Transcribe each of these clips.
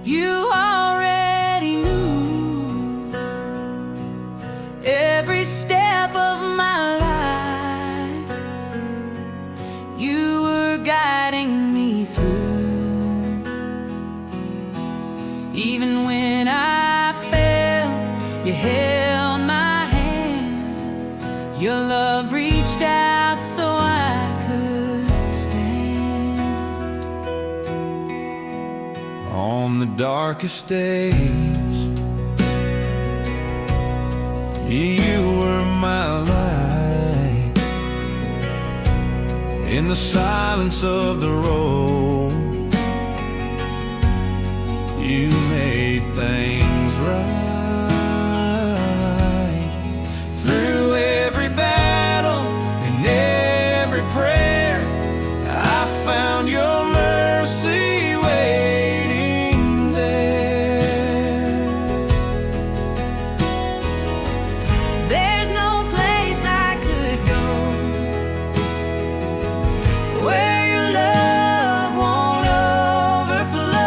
You already knew every step of my life. You were guiding me through. Even when I fell, you held my hand. Your love reached out so I could stand. On the darkest days, you were my light. In the silence of the road, you made things right. Through every battle and every prayer, I found your mercy waiting there. There's no place I could go where your love won't overflow.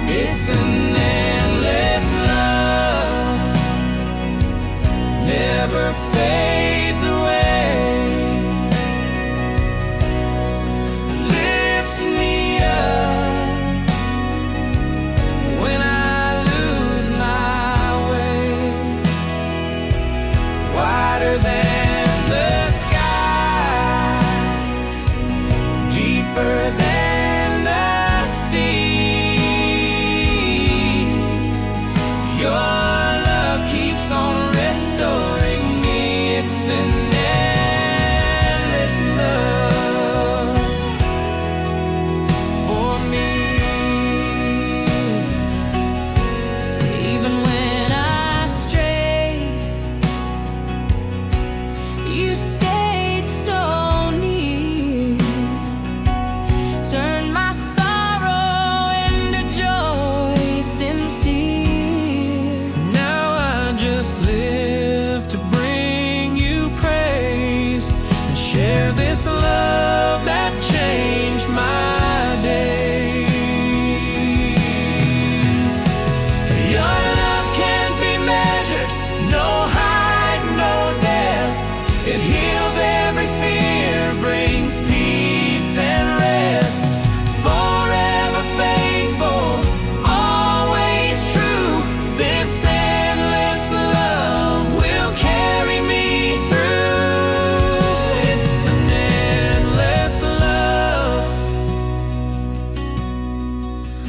It's an endless love, never fades away. Lifts me up when I lose my way. Wider than the skies, deeper than the sea. Your love keeps on restoring me. It's an endless love for me. Even when I strayed, you stayed so near. Turned my sorrow into joy sincere. Now I just live to bring you praise and share this love that changed my days. Your love can't be measured, no height, no depth. It heals every fear, brings peace and rest. Forever faithful, always true. This endless love will carry me through. It's an endless love,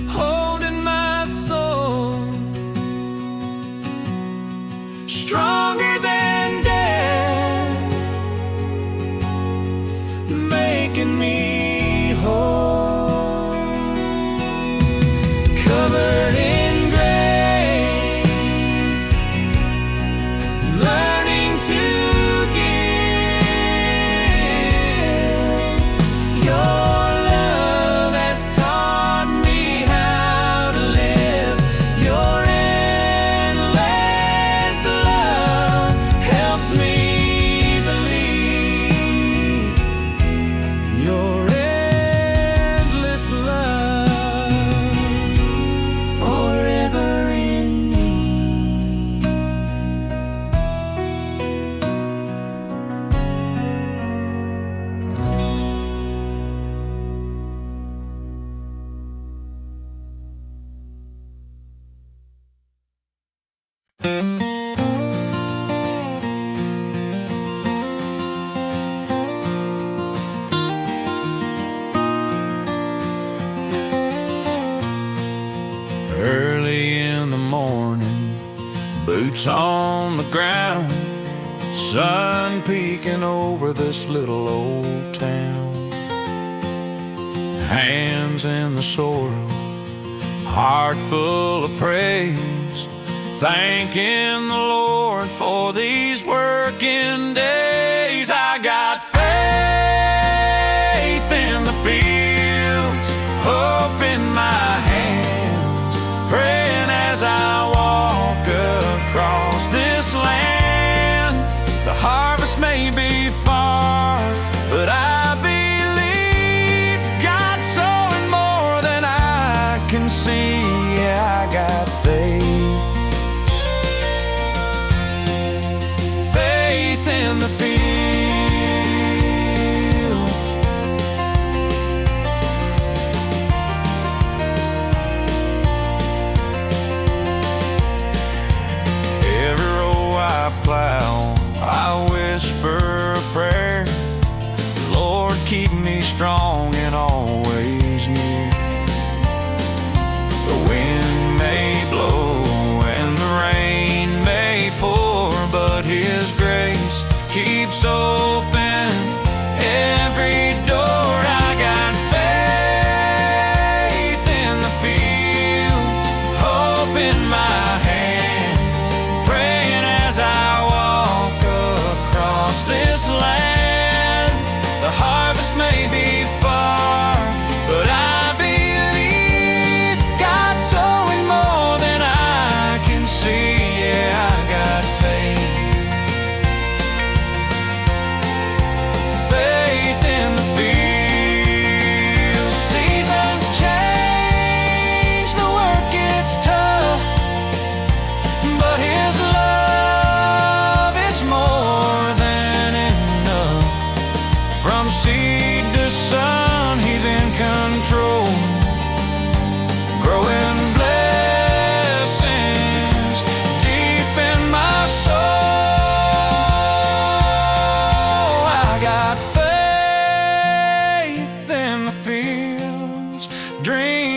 holding my soul, stronger than death, making me whole. Covered in grace, learning to give. Your love has taught me how to live. Your endless love helps me believe. Your endless love forever in me. Early in the morning, boots on the ground, sun peeking over this little old town. Hands in the soil, heart full of praise, thanking the Lord for these working days. I got faith in the fields, hope in my hands, praying as I walk across this land. The harvest may be far, but I believe God's sowing more than I can see.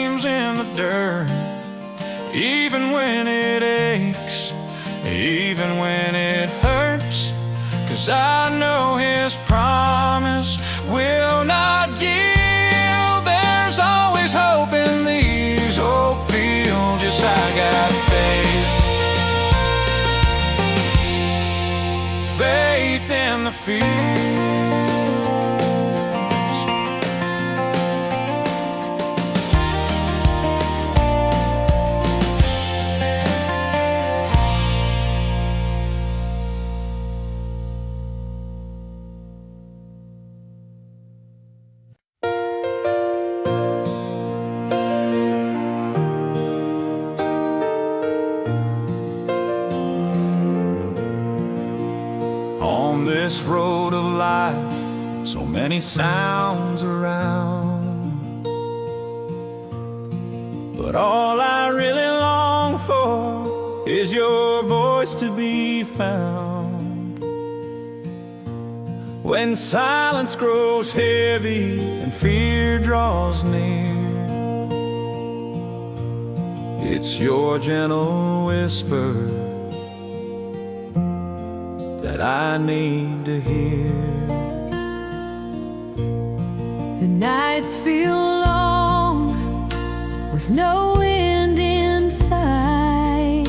dreams in the dirt, even when it aches, even when it hurts, 'cause I know His promise will not yield. There's always hope in these hope fields. Yes, I got faith, faith in the fields. On this road of life, so many sounds around, but all I really long for is your voice to be found. When silence grows heavy and fear draws near, it's your gentle whisper that I need to hear. The nights feel long with no end in sight,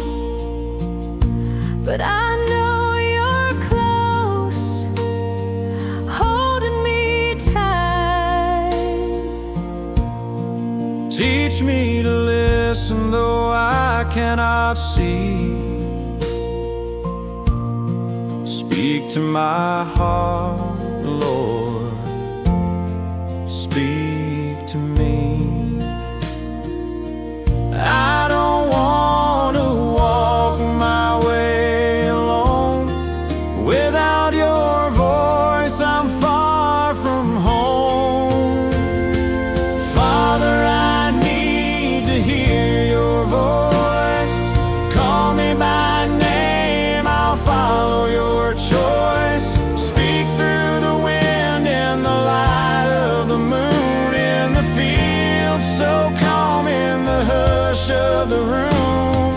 but I know you're close, holding me tight. Teach me to listen though I cannot see. Speak to my heart, Lord, speak to me. I don't want to walk my way alone. Without your voice, I'm far from home. Father, I need to hear your voice. Call me by name, I'll follow your choice. Speak through the wind in the light of the moon, in the field so calm, in the hush of the room.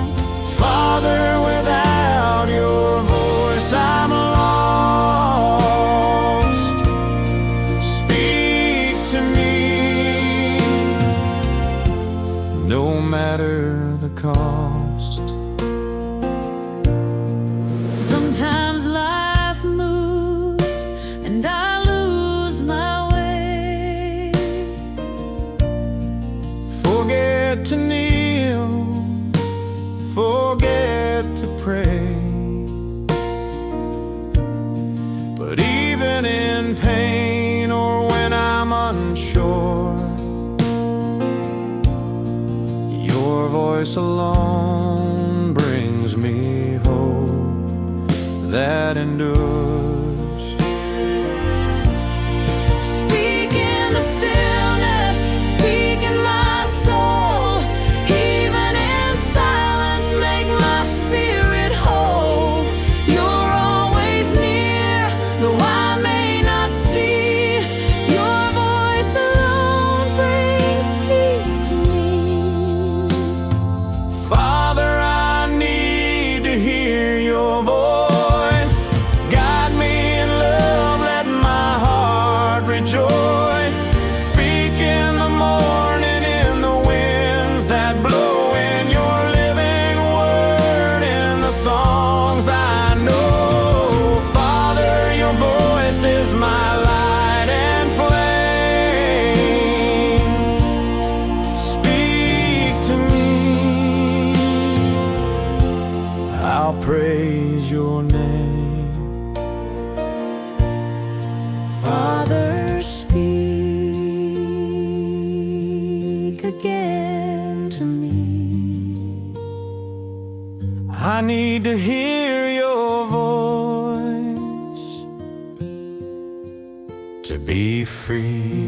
Father, without your voice I'm lost. Speak to me, no matter the cost. Sometimes life moves and I lose my way. Forget to kneel, forget to pray. But even in pain or when I'm unsure, your voice alone brings me hope that endures. Speak in the stillness, speak in my soul. Even in silence, make my spirit whole. You're always near, though I may not see. Your voice alone brings peace to me. Father, I need to hear your voice. Guide me in love, let my heart rejoice. Speak in the morning, in the winds that blow, in your living word, in the songs I know. Father, your voice is my light and flame. Speak to me, I'll praise your name. Father, speak again to me. I need to hear your voice to be free.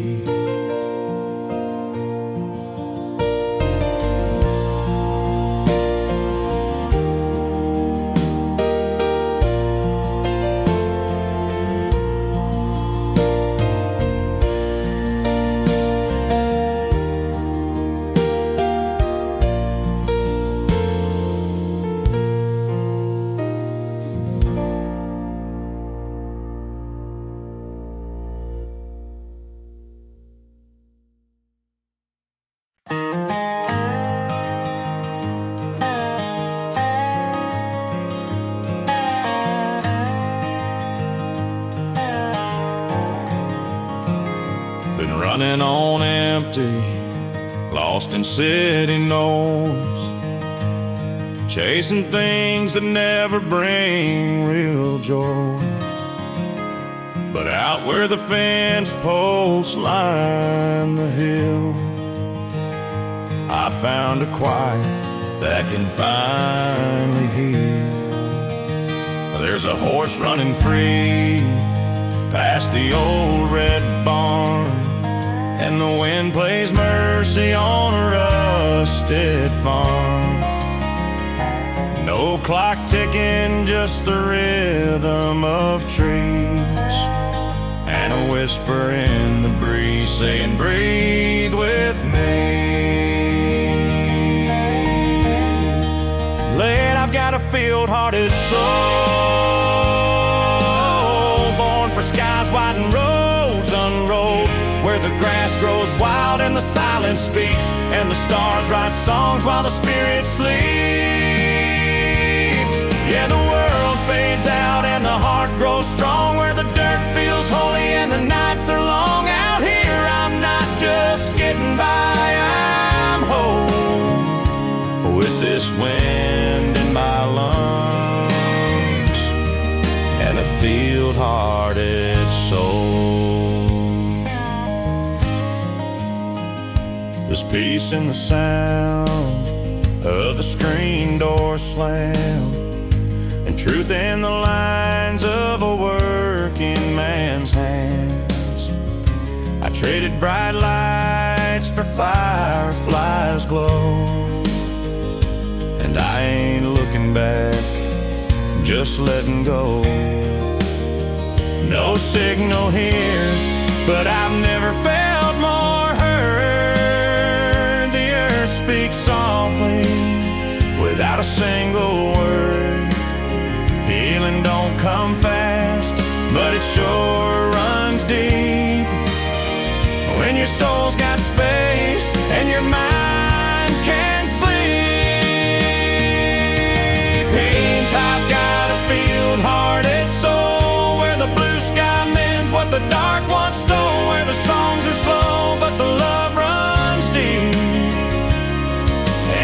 lost in city noise, chasing things that never bring real joy. But out where the fence posts line the hill, I found a quiet that can finally heal. There's a horse running free past the old red barn, and the wind plays mercy on a rusted farm. No clock ticking, just the rhythm of trees, and a whisper in the breeze saying, breathe with me. Late, I've got a field-hearted soul, born for skies wide and roads unrolled, where the grass grows wild and the silence speaks, and the stars write songs while the spirit sleeps. Yeah, the world fades out and the heart grows strong, where the dirt feels holy and the nights are long. Out here I'm not just getting by, I'm home with this wind in my lungs and a field-hearted soul. There's peace in the sound of the screen door slam, and truth in the lines of a working man's hands. I traded bright lights for fireflies' glow, and I ain't looking back, just letting go. No signal here, but I've never felt more heard. The earth speaks softly without a single word. Healing don't come fast, but it sure runs deep. When your soul's got space and your mind can sleep. I've got a field-hearted soul, where the blue sky mends what the dark once stole, where the songs are slow but the love runs deep,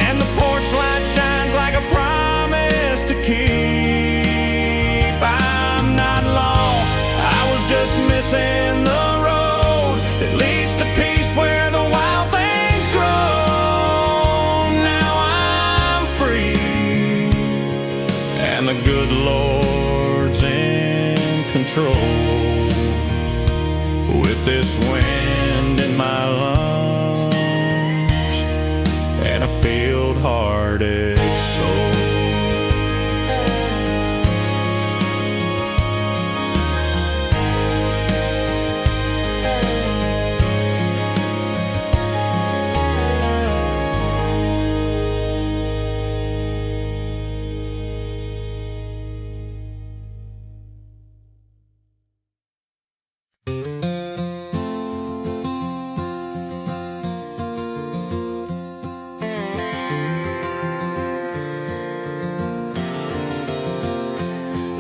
and the porch light shines like a promise to keep. I'm not lost, I was just missing the road that leads to peace where the wild things grow. Now I'm free, and the good Lord's in control. With this wind in my lungs and a field-hearted soul.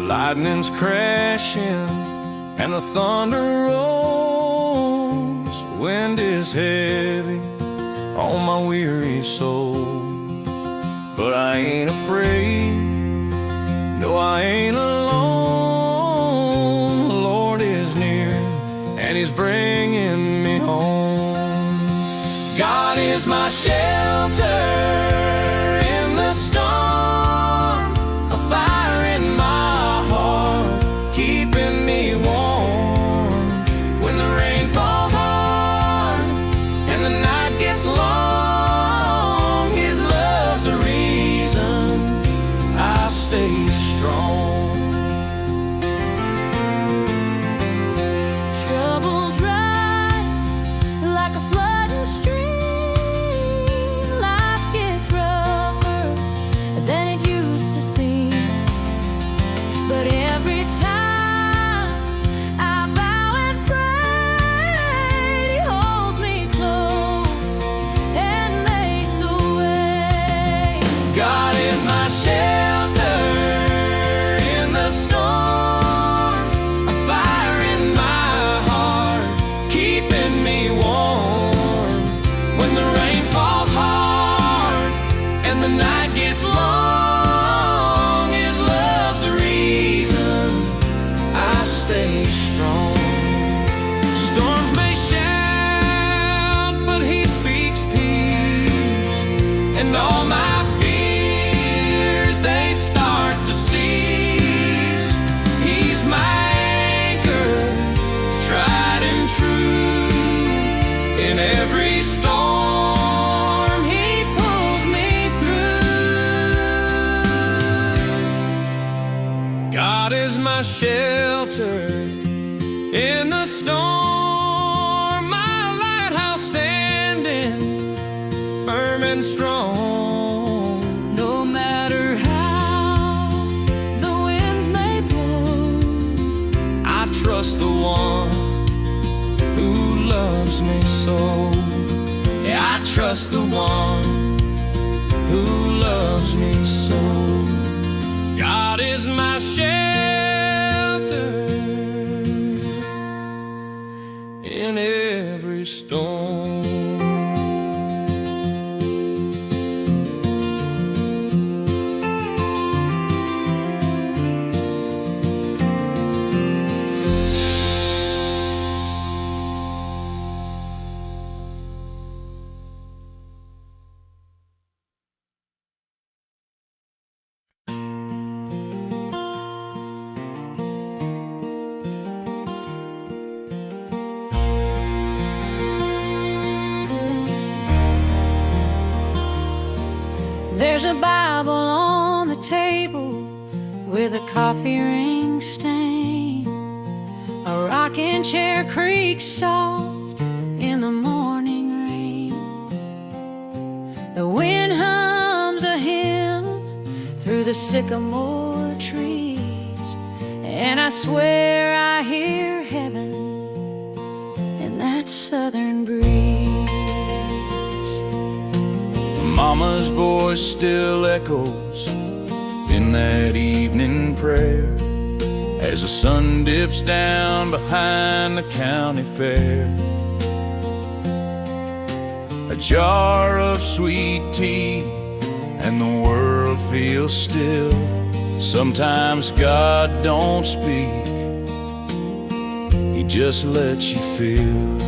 Lightning's crashing and the thunder rolls. Wind is heavy on my weary soul, but I ain't afraid, no, I ain't alone. The Lord is near and He's bringing me home. God is my shelter in the storm, a fire in my heart, keeping me warm. When the rain falls hard and the night gets long, His love's the reason I stay strong. Troubles rise like a flooding stream. Life all my fears, they start to cease. He's my anchor, tried and true. In every storm, he pulls me through. God is my shelter in the storm, my lighthouse standing firm and strong. No matter how the winds may blow, I trust the one who loves me so. Yeah, I trust the one who loves me so. God is my shelter in every storm. there's a Bible on the table with a coffee ring stain. A rocking chair creaks soft in the morning rain. The wind hums a hymn through the sycamore trees, and I swear I hear heaven in that southern breeze. Mama's voice still echoes in that evening prayer as the sun dips down behind the county fair. A jar of sweet tea and the world feels still. Sometimes God don't speak, He just lets you feel.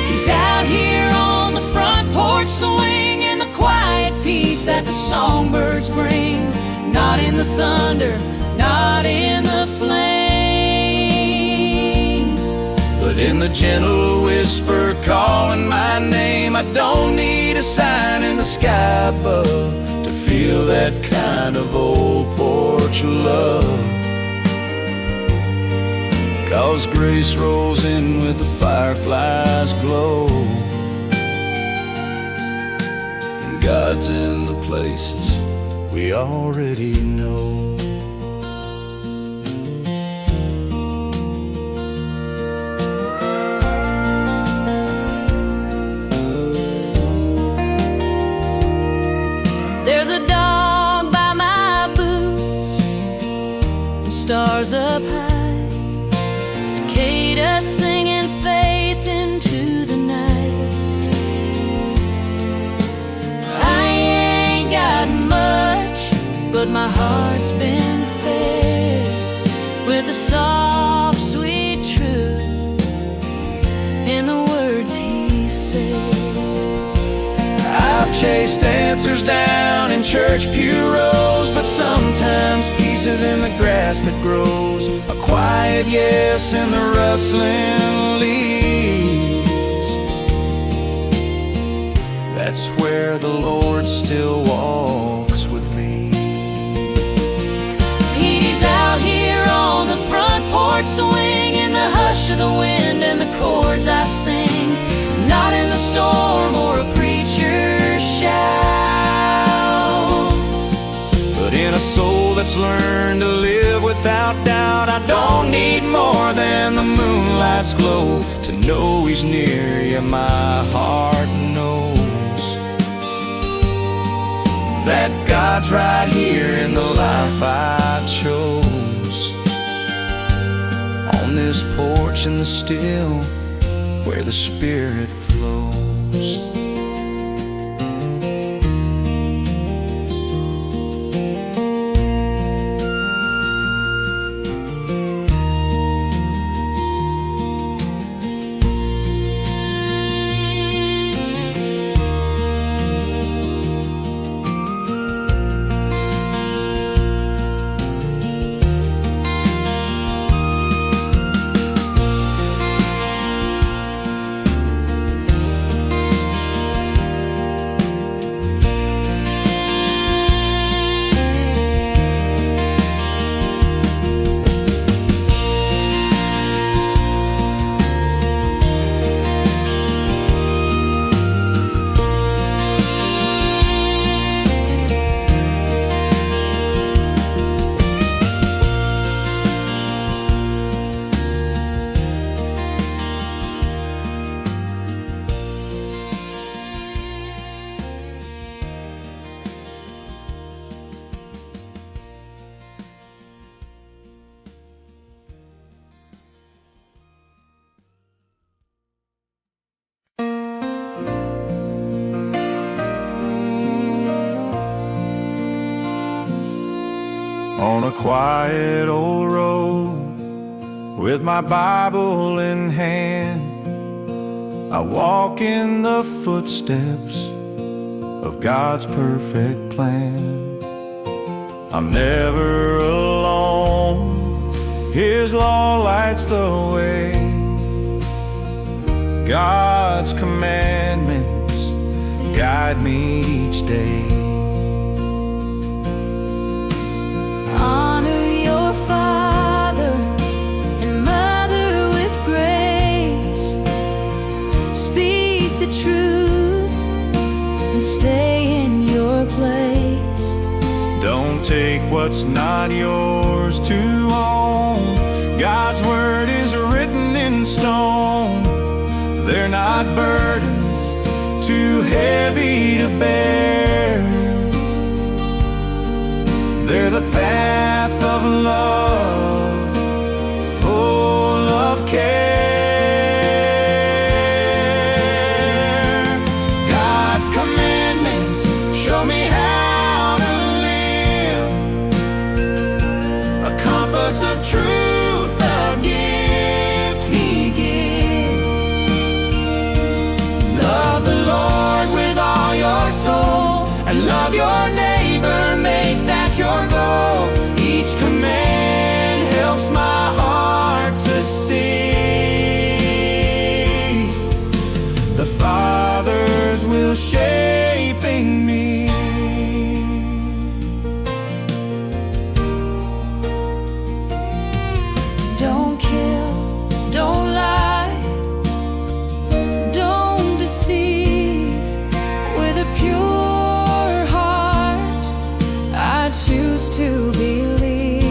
He's out here on the front porch swinging the quiet peace that the songbirds bring. Not in the thunder, not in the flame, but in the gentle whisper calling my name. I don't need a sign in the sky above to feel that kind of old porch love. 'Cause grace rolls in with the fireflies' glow, and God's in the places we already know. there's a dog by my boots and stars up high, cicadas singing faith into the night. I ain't got much, but my heart's been fed with the soft, sweet truth in the words He said. I've chased answers down in church pew rows, but sometimes pieces in the grass that grows. A quiet yes in the rustling leaves. That's where the Lord still walks with me. He's out here on the front porch swinging the hush of the wind and the chords I sing. Not in the storm or a preacher's shout, but in a soul that's learned to live without doubt. I don't need more than the moonlight's glow to know He's near. Yeah, my heart knows that God's right here in the life I chose. On this porch in the still where the Spirit flows. on a quiet old road with my Bible in hand. I walk in the footsteps of God's perfect plan. I'm never alone, His law lights the way. God's commandments guide me each day. Honor your father and mother with grace. Speak the truth and stay in your place. Don't take what's not yours to own. God's word is written in stone. They're not burdens too heavy to bear. They're the path of love, full of care. God's commandments show me how to live, a compass of truth, a gift He gives. Love the Lord with all your soul, and love your neighbor, make that your goal. Each command helps my heart to see the Father's will shaping me. Don't kill, don't lie, don't deceive. With a pure heart, I choose to believe.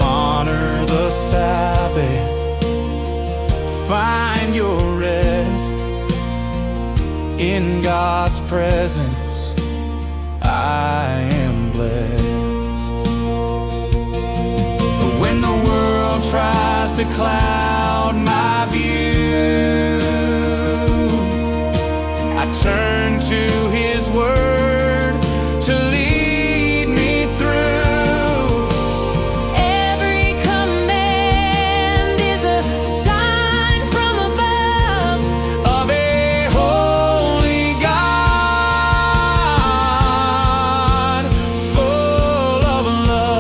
Honor the Sabbath, find your rest. In God's presence I am blessed. But when the world tries to cloud my view, I turn to His word to lead me through. Every command is a sign from above Of a holy God, full of love.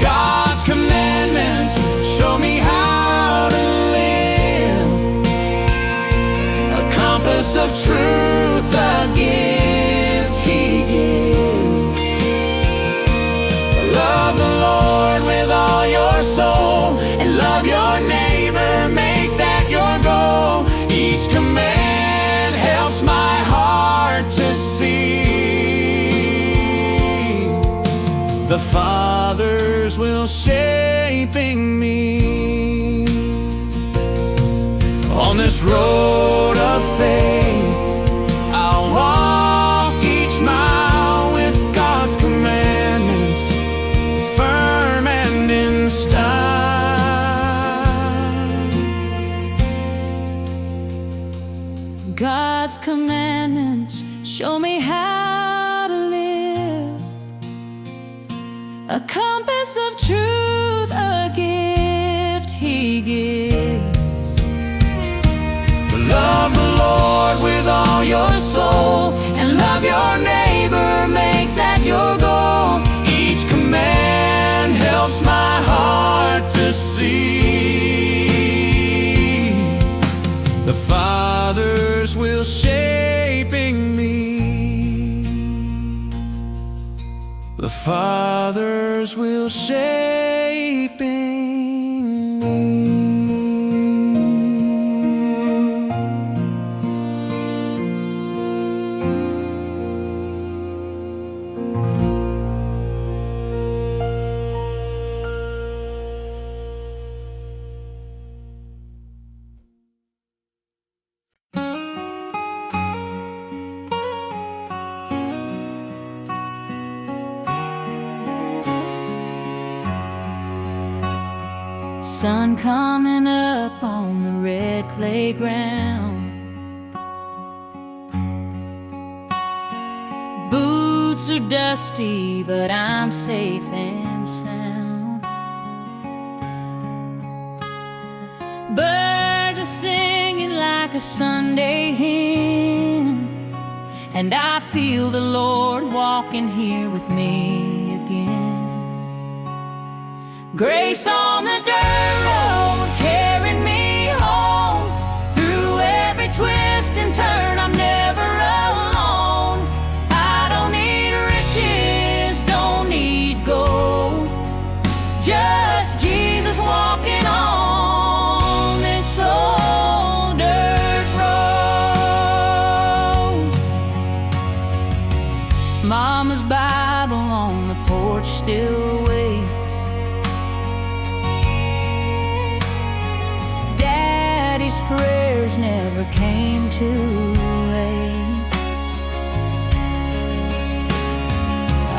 God's commandments show me how to live, a compass of truth, a gift He gives. Love the Lord with all your soul, and love your neighbor, make that your goal. Each command helps my heart to see the Father's will shaping me. On this road of faith, I'll walk each mile with God's commandments firm and in style. God's commandments show me how to live, a compass of truth, a gift He gives. Love the Lord with all your soul, and love your neighbor, make that your goal. Each command helps my heart to see the Father's will shaping me. The Father's will shaping me. Sun coming up on the red clay ground. Boots too dusty, but I'm safe and sound. Birds are singing like a Sunday hymn, and I feel the Lord walking here with me again. Grace on the dirt road, carrying me home. Through every twist and turn, I'm never alone. I don't need riches, don't need gold, just Jesus walking on this old dirt road. Mama's Bible on the porch still waits. Daddy's prayers never came too late.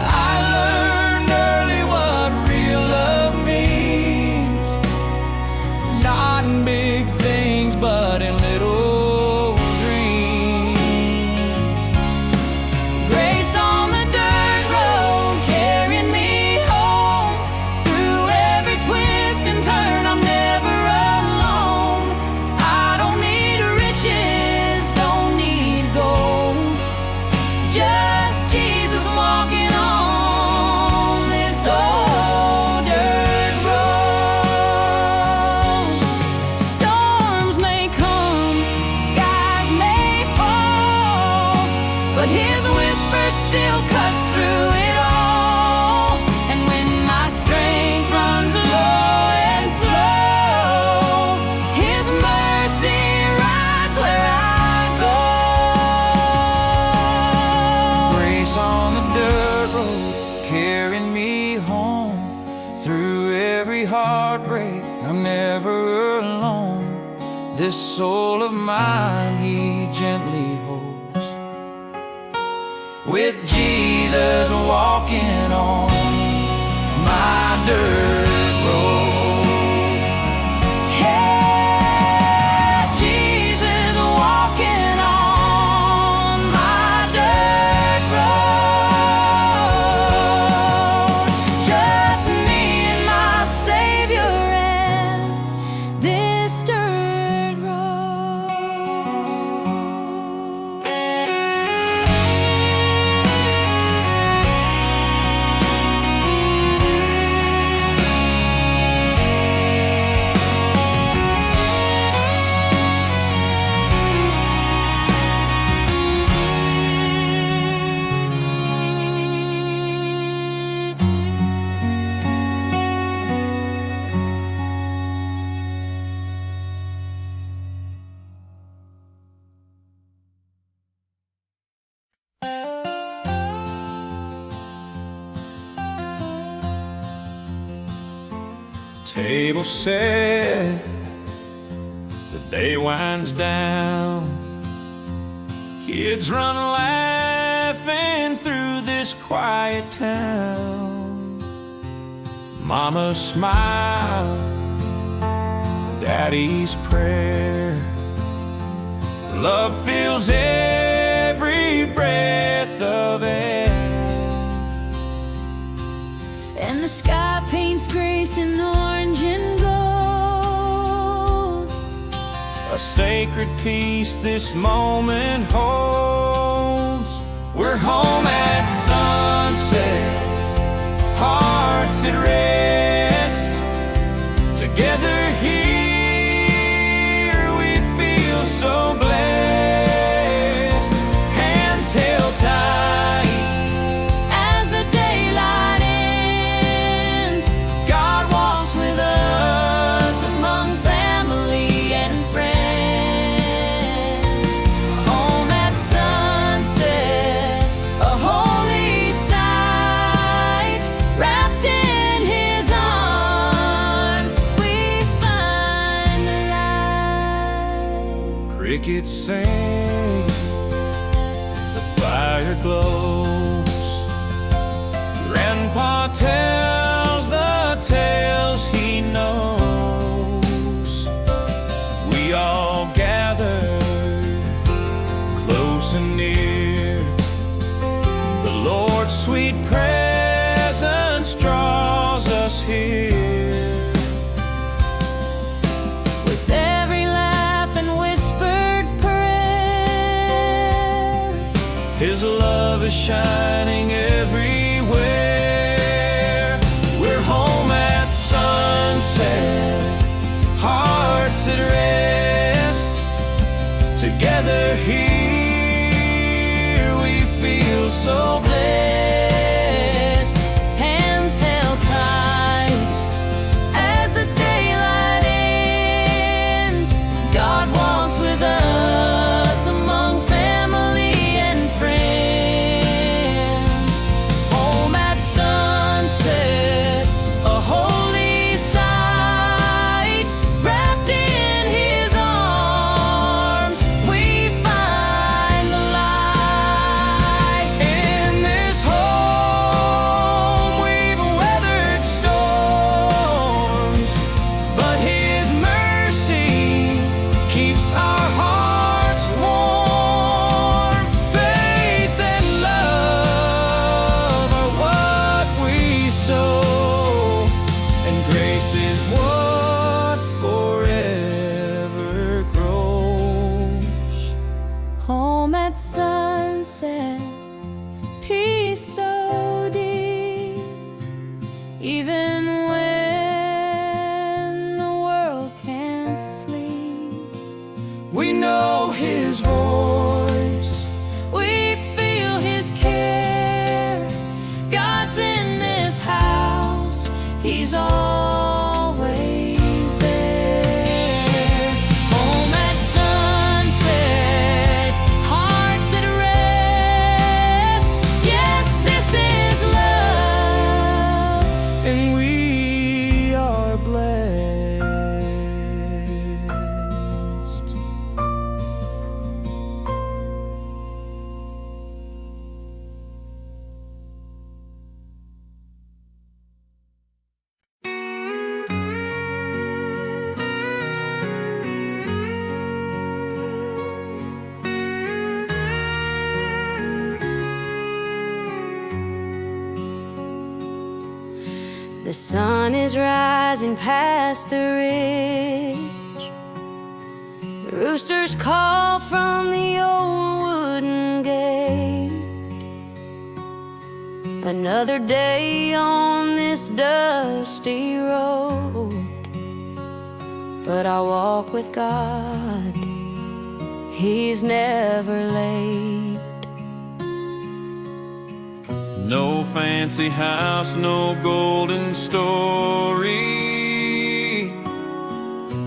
I learned early what real love means, not in big things, but in little dreams. Grace on the dirt road, carrying me home. Through every twist and turn, I'm never alone. I don't need riches, don't need gold, just Jesus walking on this old dirt road. Storms may come, skies may fall, but His whisper still cuts through it all. And when my strength runs low and slow, His mercy rides where I go. Grace on the dirt road, carrying me home. Through every heartbreak, I'm never alone. This soul of mine He gently holds, with Jesus walking on my dirt road. Yeah, Jesus walking on my dirt road. Just me and my Savior and this dirt road. Table set, the day winds down. Kids run laughing through this quiet town. Mama smile, Daddy's prayer. Love fills every breath of air. And the sky paints grace in orange and gold. A sacred peace this moment holds. We're home at sunset, hearts at rest. Together here we feel so blessed. Hands held tight As the daylight ends, God walks with us among family and friends. Home at sunset, a holy sight. Wrapped in His arms, we find the light. Crickets sing, the fire glows. Grandpa tells the tales he knows. We all gather close and near. The Lord's sweet His love is shining everywhere. We're home at sunset, hearts at rest. Together here we feel so blessed. Hands held tight as the daylight ends. God walks with us among family and friends. Home at sunset, a holy sight. Wrapped in His arms, we find the light. In this home we've weathered storms, but His mercy keeps our hearts warm. Faith and love are what we sow, and grace is what forever grows. Home at sunset, peace so deep. Even when the world can't sleep, We know His voice. we feel His care. God's in this house, He's always there. Home at sunset, hearts at rest. Yes, this is love. And we are blessed. The sun is rising past the ridge. The roosters call from the old wooden gate. Another day on this dusty road, but I walk with God, He's never late. No fancy house, no golden story.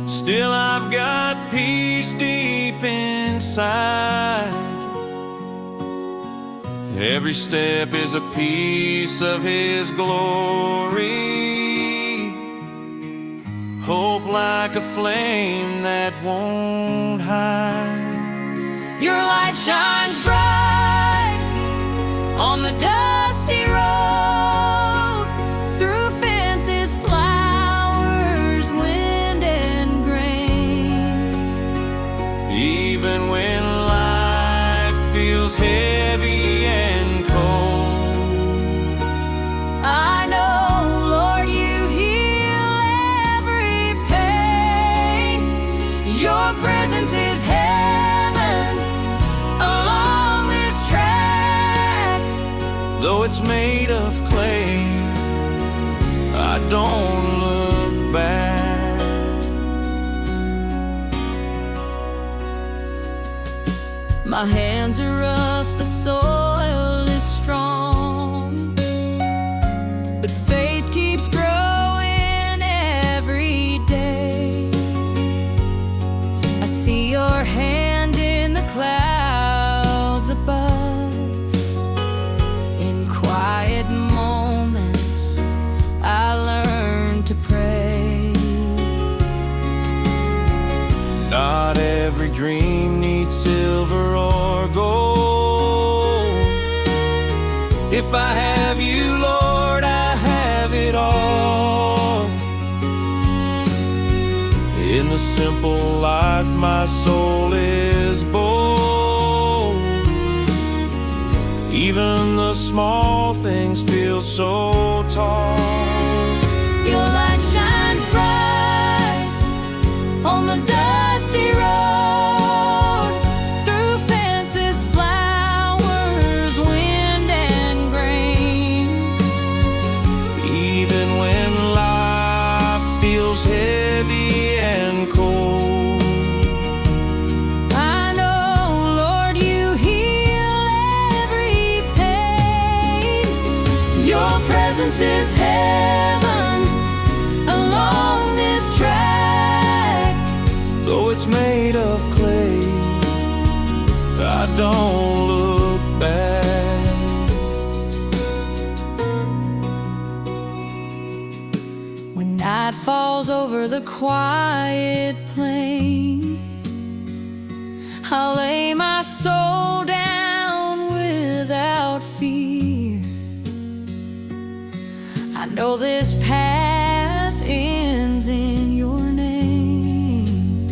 Still I've got peace deep inside. Every step is a piece of His glory. Hope like a flame that won't hide. Your light shines bright on the dusty road, through fences, flowers, wind and grain. Even when life feels heavy and cold, I know, Lord, You heal every pain. Your presence is heaven along this track. though it's made of clay, I don't look back. My hands are rough, the soil is strong, but faith keeps growing every day. I see Your hand in the clouds above. In quiet moments, I learn to pray. Not every dream needs silver or gold. If I have You, Lord, I have it all. In the simple life, my soul is bold. Even the small things feel so tall. Your light shines bright on the dusty road, through fences, flowers, presence is heaven along this track. Though it's made of clay, I don't look back. When night falls over the quiet plain, I'll lay my soul down without fear. I know this path ends in your name,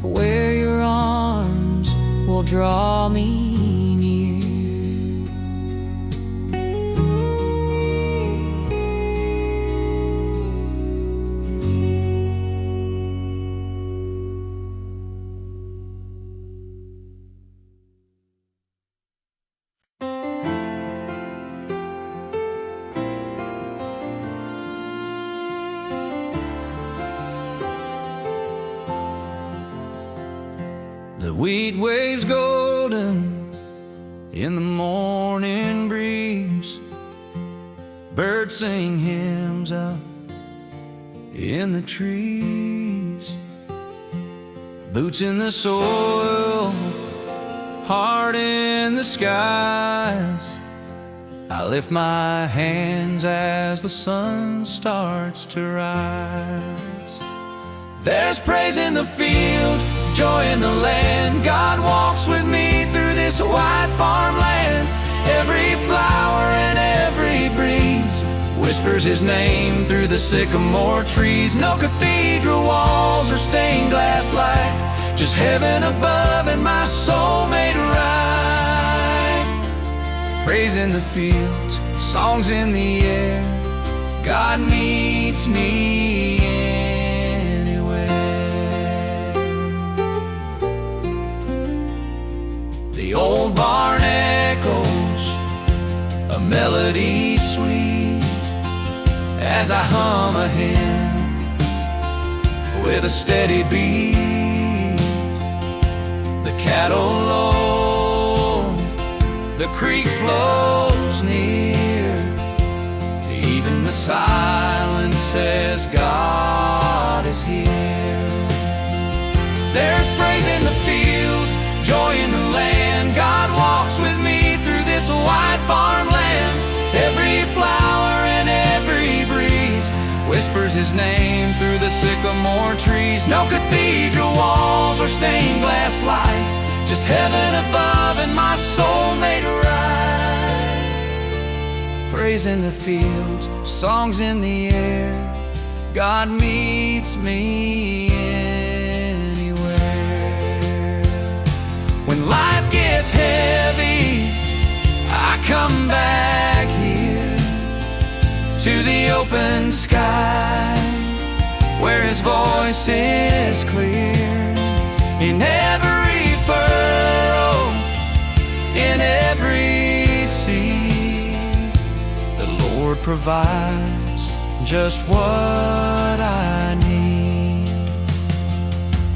where your arms will draw me near. The wheat waves golden in the morning breeze. Birds sing hymns up in the trees. Boots in the soil, heart in the skies. I lift my hands as the sun starts to rise. There's praise in the fields, joy in the land. God walks with me through this wide farmland. Every flower and every breeze whispers his name through the sycamore trees. No cathedral walls or stained glass light, just heaven above and my soul made right. Praise in the fields, songs in the air. God meets me the old barn echoes, a melody sweet, as I hum a hymn with a steady beat. The cattle low, the creek flows near, even the silence says God is here. There's praise in the fields, joy in the land. God walks with me through this wide farmland. Every flower and every breeze whispers his name through the sycamore trees. No cathedral walls or stained glass light, just heaven above and my soul made right. Praise in the fields, songs in the air. God meets me when life gets heavy. I come back here to the open sky, where his voice is clear. In every furrow, in every seed, the Lord provides just what I need.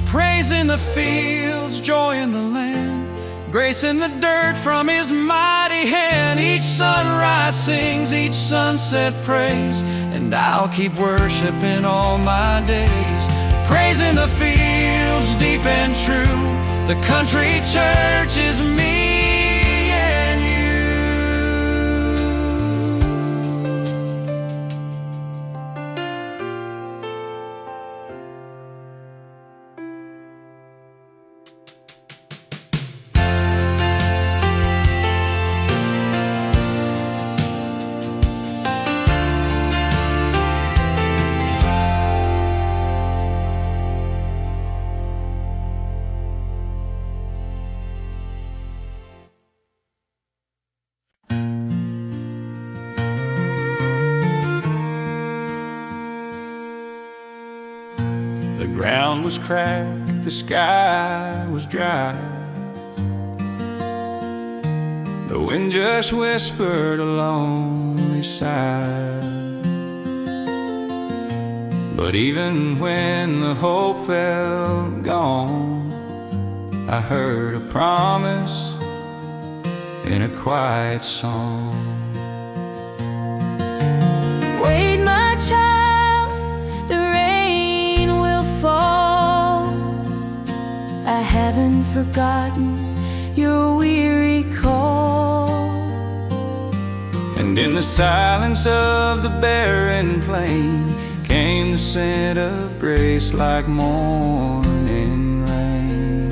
Praise in the fields, joy in the land, grace in the dirt from his mighty hand. Each sunrise sings, each sunset praise, and I'll keep worshiping all my days. Praise in the fields, deep and true, the country church is me and you. The ground was cracked, the sky was dry. The wind just whispered a lonely sigh. But even when the hope felt gone, I heard a promise in a quiet song. child, the rain will fall. I haven't forgotten your weary call. And in the silence of the barren plain came the scent of grace like morning rain.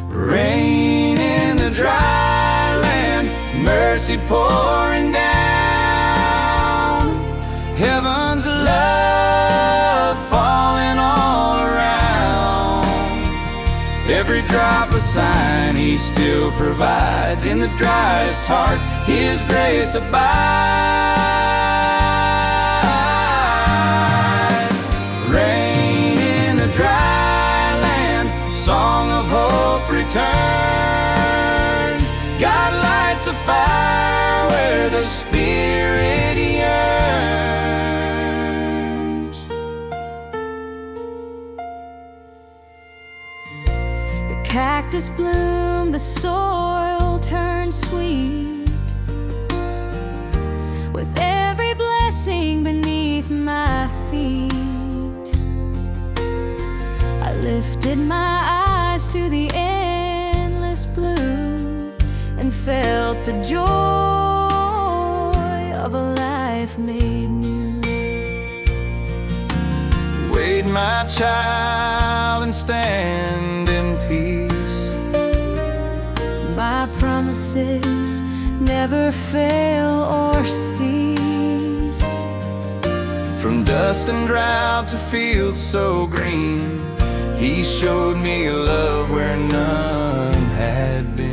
Rain in the dry land, mercy pouring down, heaven's love falling all around. Every drop a sign He still provides. In the driest heart His grace abides. Rain in the dry land, song of hope returns. God lights a fire where the Spirit yearns. The cactus bloom, the soil turns sweet, with every blessing beneath my feet. I lifted my eyes to the endless blue and felt the joy of a life made new. Wait, my child, and stand in peace. My promises never fail or cease. From dust and drought to fields so green, He showed me a love where none had been.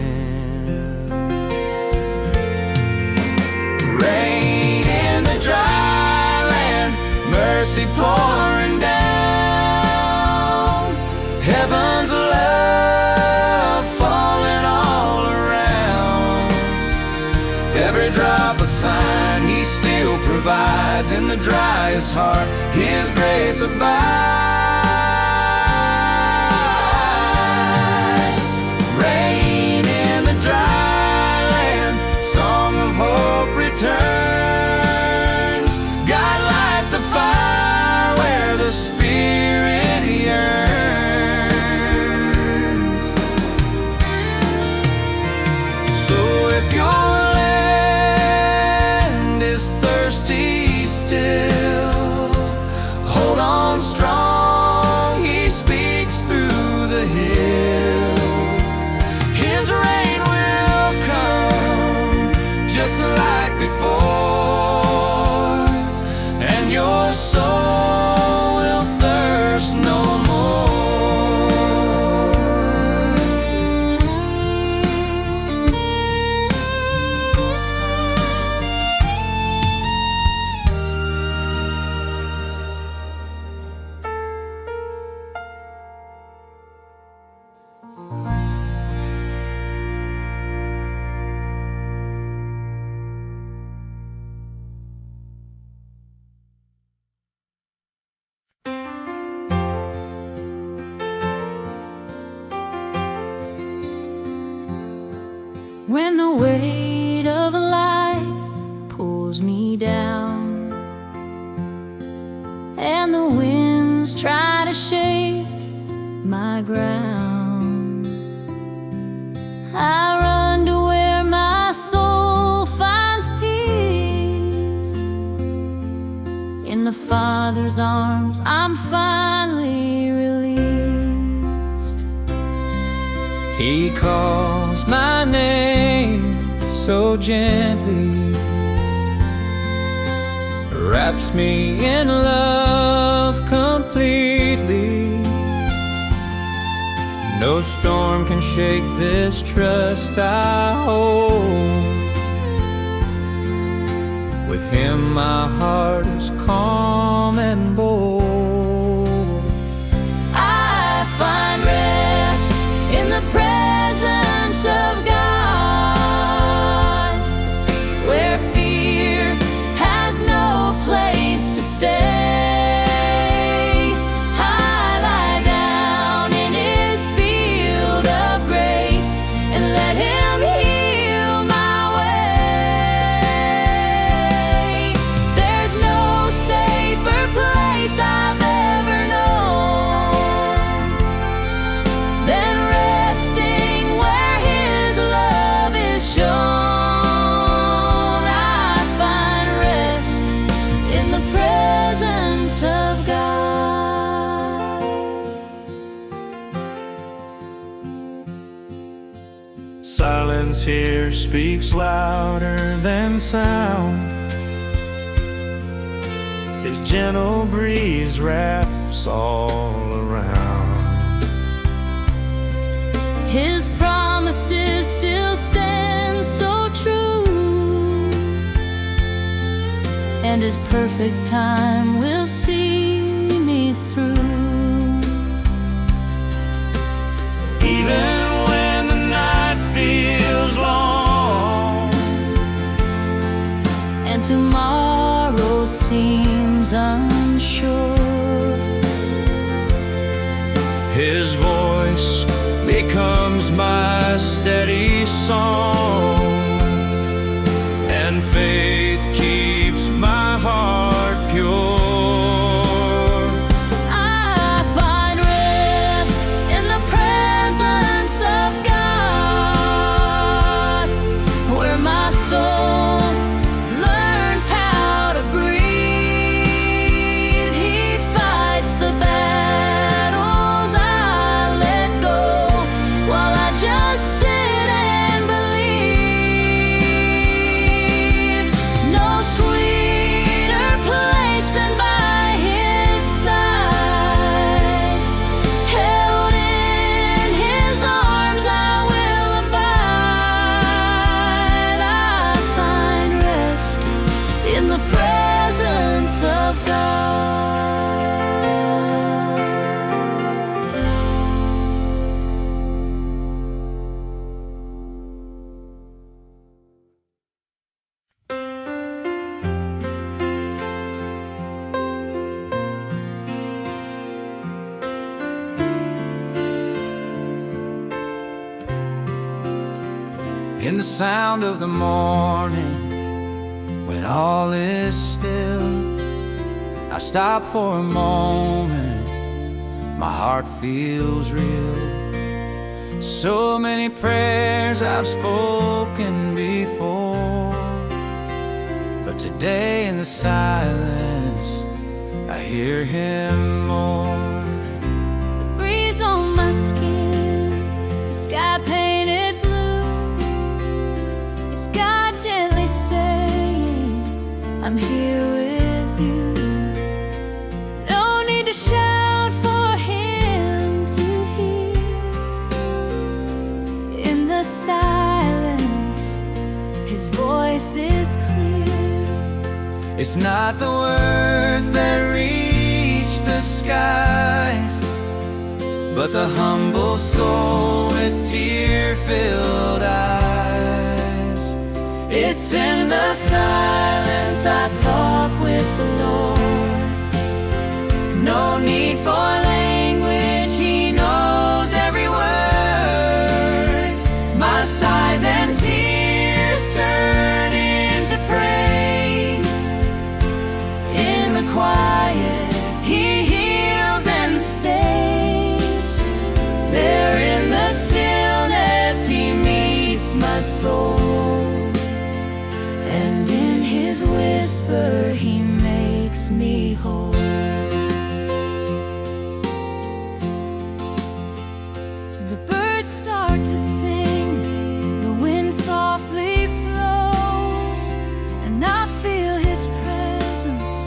Rain in the dry land, mercy pouring down, heaven's love falling all around. Every drop a sign He still provides. In the driest heart His grace abides. Rain in the dry land, song of hope returns. God lights a fire where the Spirit yearns. So if your land is thirsty still, hold on strong, He speaks through the hill. His rain will come just like before, and your soul will thirst no more. When the weight of life pulls me down and the winds try to shake my ground, I run to where my soul finds peace. In the Father's arms I'm finally released. He calls my name so gently, wraps me in love completely. No storm can shake this trust I hold. With Him my heart is calm and bold. I find rest in the presence of God, where fear has no place to stay. I lie down in His field of grace and let Him heal my way. silence here speaks louder than sound. His gentle breeze wraps all around. His promises still stand so true, and His perfect time will see me through. Even when the night feels long and tomorrow seems unsure, His voice becomes my steady song, and faith keeps my heart pure. I find rest in the presence of God, where my soul learns how to breathe. He fights the battles I let go, while I just sit and believe. No sweeter place than by His side, held in His arms I will abide. I find rest in the presence of God. In the sound of the morning, when all is still, I stop for a moment, my heart feels real. So many prayers I've spoken before, but today in the silence, I hear Him more. The breeze on my skin, the sky painted blue, it's God gently saying, I'm here with you. No need to shout for Him to hear. In the silence, His voice is clear. It's not the words that reach the skies, but the humble soul with tear-filled eyes. It's in the silence I talk with the Lord. No need for language, He knows every word. My sighs and tears turn into praise. In the quiet, He heals and stays. There in the stillness, He meets my soul, and in His whisper, He makes me whole. The birds start to sing, the wind softly flows, and I feel His presence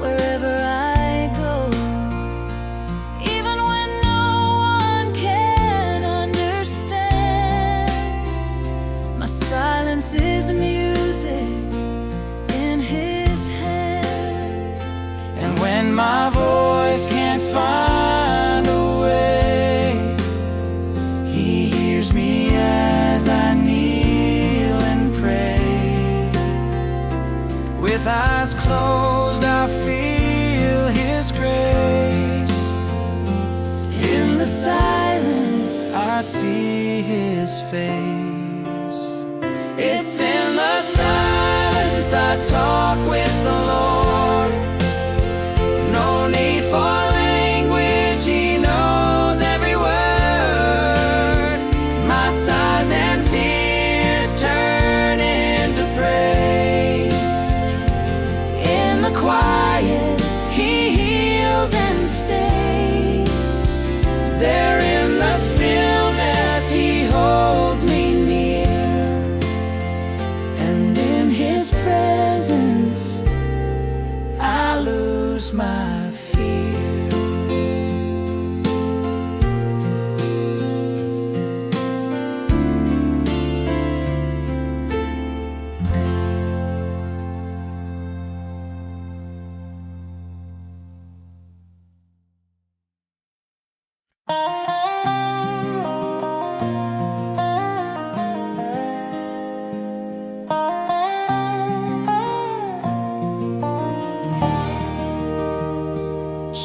wherever I go. Even when no one can understand, my silence is music in His hand. And when my voice can't find a way, He hears me as I kneel and pray. With eyes closed, I feel His grace. In the silence, I see His face. It's in the silence I talk with the Lord. No need for language, He knows every word. My sighs and tears turn into praise. In the quiet, He heals and stays. There in the stillness, He holds me near.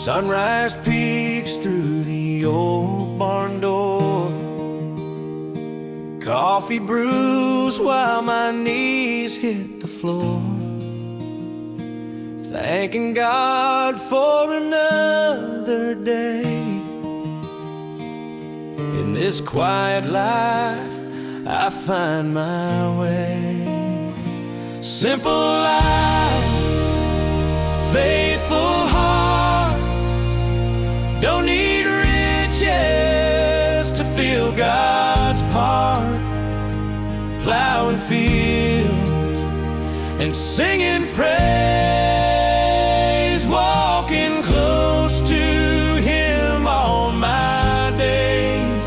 Sunrise peeks through the old barn door. Coffee brews while my knees hit the floor. Thanking God for another day. In this quiet life I find my way. Simple life, faithful heart. Don't need riches to feel God's part. Plowing fields and singing praise, walking close to Him all my days.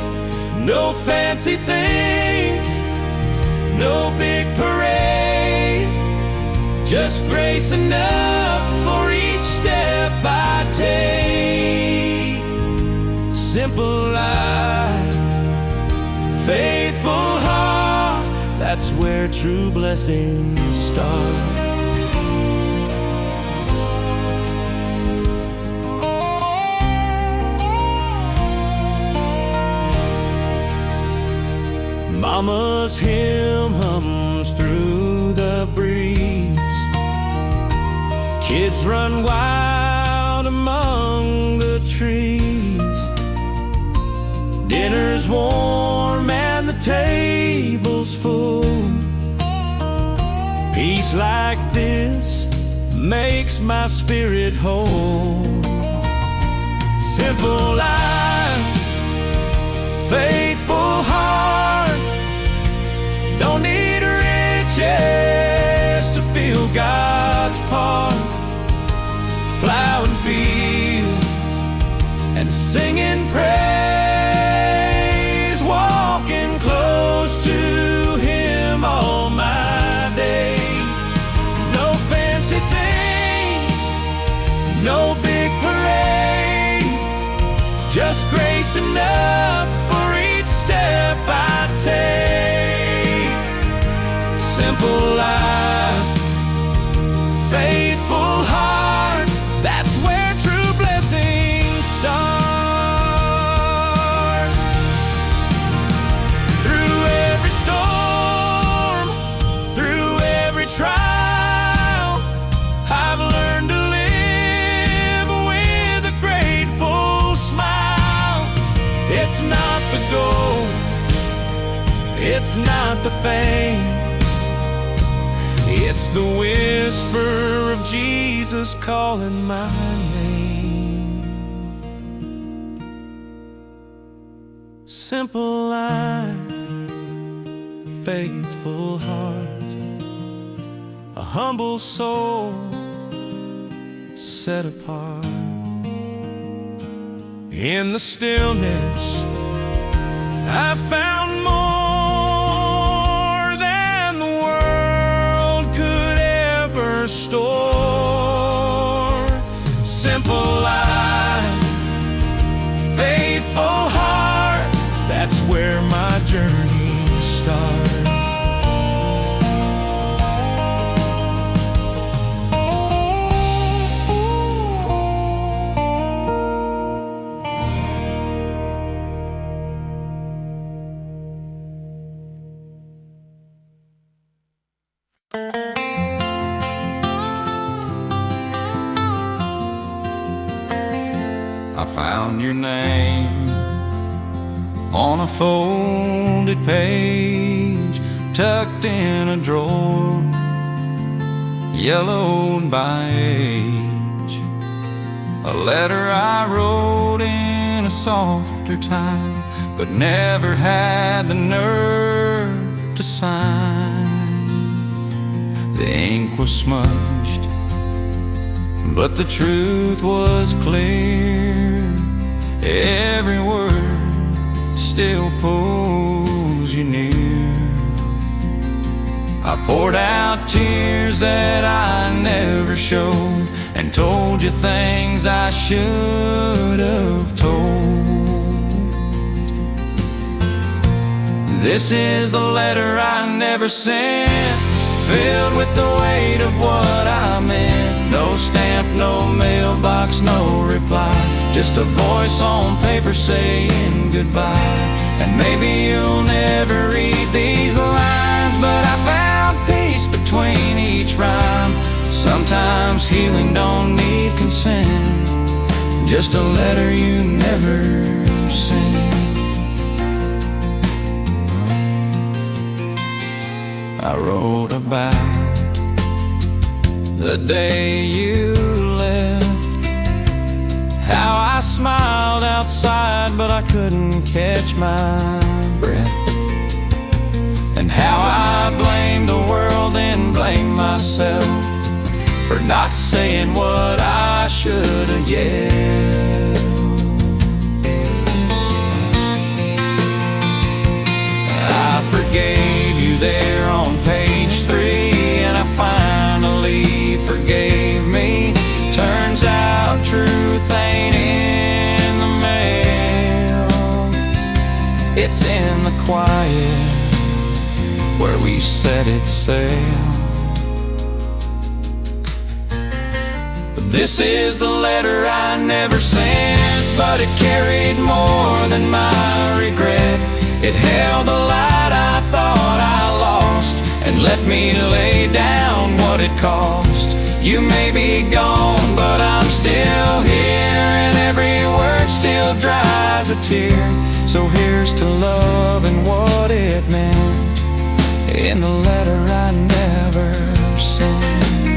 No fancy things, no big parade, just grace enough for each step I take. Simple life, faithful heart, that's where true blessings start. Mama's hymn hums through the breeze. Kids run wild among the trees. Dinner's warm and the table's full. Peace like this makes my spirit whole. Simple life, faithful heart. Don't need riches to feel God's part. Plowing fields and singing praise, walking close to Him all my days. No fancy things, no big parade, just grace enough for each step I take. Simple life, faithful heart, that's where true blessings start. Through every storm, through every trial, I've learned to live with a grateful smile. It's not the gold, it's not the fame, it's the whisper of Jesus calling my name. Simple life, faithful heart, a humble soul set apart. In the stillness I found more store. Simple life, faithful heart, that's where my journey starts. I found your name on a folded page, tucked in a drawer, yellowed by age. A letter I wrote in a softer time, but never had the nerve to sign. The ink was smudged, but the truth was clear. Every word still pulls you near. I poured out tears that I never showed, and told you things I should have told. This is the letter I never sent, filled with the weight of what I meant. No stamp, no mailbox, no reply. Just a voice on paper saying goodbye. And maybe you'll never read these lines, but I found peace between each rhyme. Sometimes healing don't need consent, just a letter you never sent. I wrote about the day you left, how I smiled outside but I couldn't catch my breath, and how I blamed the world and blamed myself for not saying what I should have yelled. I forgave you there on page 3, and I finally forgave me. Turns out truth ain't in the mail, it's in the quiet where we set it sail. This is the letter I never sent, but it carried more than my regret. It held the light I thought I lost, and let me lay down what it cost. You may be gone, but I'm still here, and every word still dries a tear. So here's to love and what it meant in the letter I never sent.